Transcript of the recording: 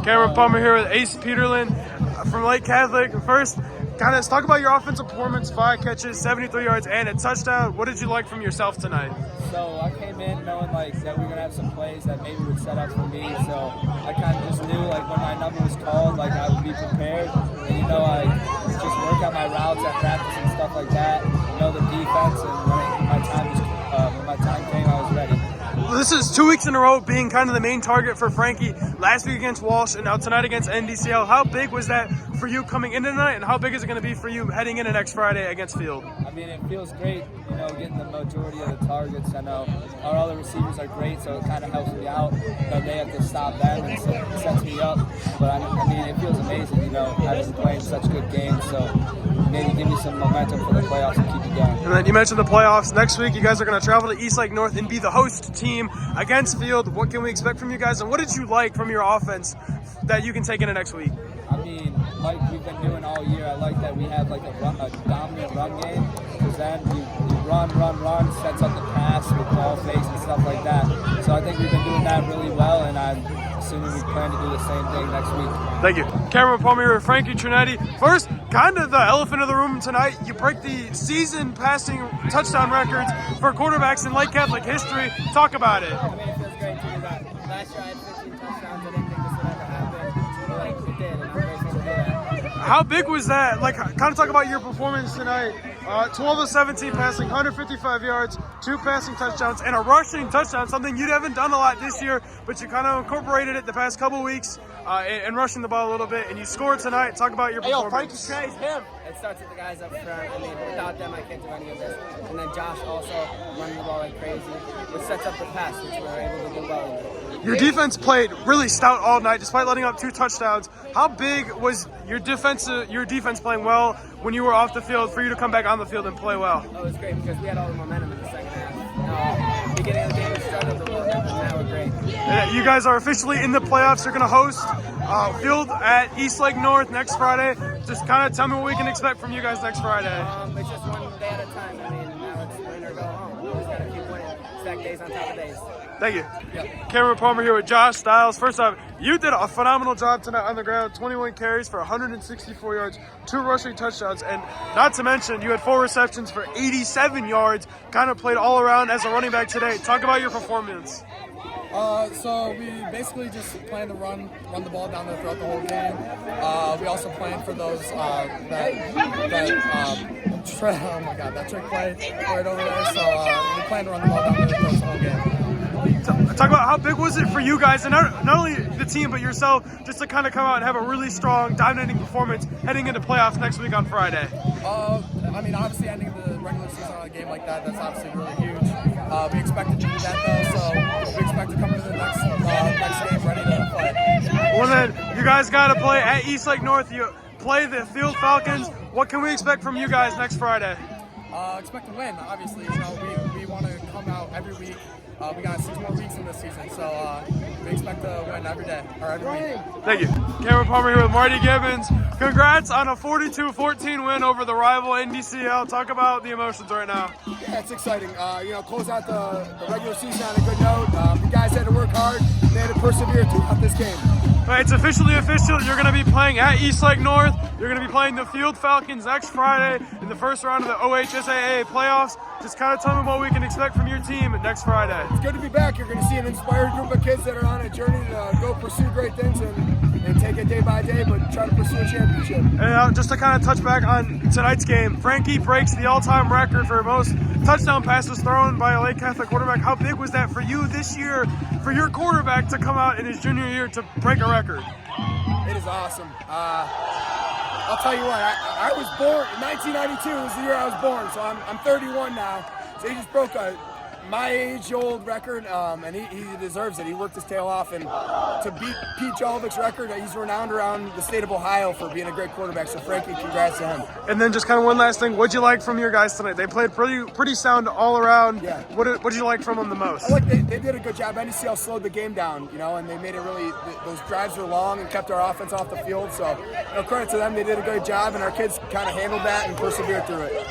Cameron Palmer here with Ace Peterlin from Lake Catholic. First, kind of talk about your offensive performance, 5 catches, 73 yards, and a touchdown. What did you like from yourself tonight? So I came in knowing that we were gonna have some plays that maybe would set up for me. So I kind of just knew when my number was called, I would be prepared. And I just work out my routes at practice and stuff like that. Know the defense, and when my time came, I was ready. This is 2 weeks in a row being kind of the main target for Frankie. Last week against Walsh and now tonight against NDCL. How big was that for you coming into tonight, and how big is it going to be for you heading into next Friday against Field? I mean, it feels great, getting the majority of the targets. I know our other receivers are great, so it kind of helps me out. They have to stop them and sets me up. But I mean, it feels amazing, I've been playing such good games, so maybe give me some momentum for the playoffs and keep it going. And then you mentioned the playoffs. Next week, you guys are going to travel to East Lake North and be the host team against Field. What can we expect from you guys, and what did you like from your offense that you can take into next week? I mean, like we've been doing all year, I like that we have a dominant run game, because then you run, sets up the pass with ball fakes and stuff like that. So I think we've been doing that really well, and I'm assuming we plan to do the same thing next week. Thank you. Cameron Palmer here with Frankie, Trinetti. First, kind of the elephant in the room tonight, you break the season passing touchdown records for quarterbacks in Lake Catholic history. Talk about it. I mean, it feels great to do that. Last year I had 15 touchdowns. I didn't think this would ever happen. It did. It's great to do that. How big was that? Kind of talk about your performance tonight. 12 of 17 passing, 155 yards, 2 passing touchdowns, and a rushing touchdown, something you haven't done a lot this year, but you kind of incorporated it the past couple weeks and rushing the ball a little bit, and you scored tonight. Talk about your performance. Hey, Frankie's him. It starts with the guys up front. I mean, without them, I can't do any of this. And then Josh also running the ball like crazy, which sets up the pass, which we were able to do well. Your defense played really stout all night, despite letting up 2 touchdowns. How big was your defense playing well when you were off the field for you to come back on the field and play well? Oh, it was great because we had all the momentum in the second half. Beginning of the game, we struggled a little bit, but now we're great. Yeah, you guys are officially in the playoffs. You're going to host Field at East Lake North next Friday. Just kind of tell me what we can expect from you guys next Friday. It's just one day at a time. I mean, now it's win or go home. We just got to keep winning. Stack days on top of days. Thank you. Yep. Cameron Palmer here with Josh Stiles. First off, you did a phenomenal job tonight on the ground. 21 carries for 164 yards, 2 rushing touchdowns, and not to mention you had 4 receptions for 87 yards. Kind of played all around as a running back today. Talk about your performance. So we basically just plan to run the ball down there throughout the whole game. We also plan for those that trick play right over there. So we plan to run the ball down there throughout the whole game. Talk about how big was it for you guys, and not only the team but yourself, just to kind of come out and have a really strong, dominating performance heading into playoffs next week on Friday? I mean, obviously ending the regular season on a game like that's obviously really huge. We expect to do that though, so we expect to come into the next game ready to play. Well then, you guys got to play at East Lake North. You play the Field Falcons. What can we expect from you guys next Friday? Expect to win, obviously. We want to come out every week. We got 6 more weeks in this season, so we expect to win every day, or every week. Thank you. Cameron Palmer here with Marty Gibbons. Congrats on a 42-14 win over the rival NDCL. Talk about the emotions right now. Yeah, it's exciting. Close out the regular season on a good note. You guys had to work hard. They had to persevere throughout this game. It's officially official. You're going to be playing at East Lake North. You're going to be playing the Field Falcons next Friday in the first round of the OHSAA playoffs. Just kind of tell me what we can expect from your team next Friday. It's good to be back. You're going to see an inspired group of kids that are on a journey to go pursue great things and take it day by day, but try to pursue a championship. And just to kind of touch back on tonight's game, Frankie breaks the all-time record for most touchdown passes thrown by a Lake Catholic quarterback. How big was that for you this year, for your quarterback to come out in his junior year to break a record? It is awesome. I'll tell you what, I was born, 1992 was the year I was born, so I'm 31 now. So he just broke my age-old record, and he deserves it. He worked his tail off, and to beat Pete Jolovich's record, he's renowned around the state of Ohio for being a great quarterback. So Frankie, congrats to him. And then just kind of one last thing, what'd you like from your guys tonight? They played pretty sound all around. Yeah. What'd you like from them the most? I like they did a good job. NDCL slowed the game down, and they made it really. Those drives were long and kept our offense off the field. So, credit to them. They did a great job, and our kids kind of handled that and persevered through it.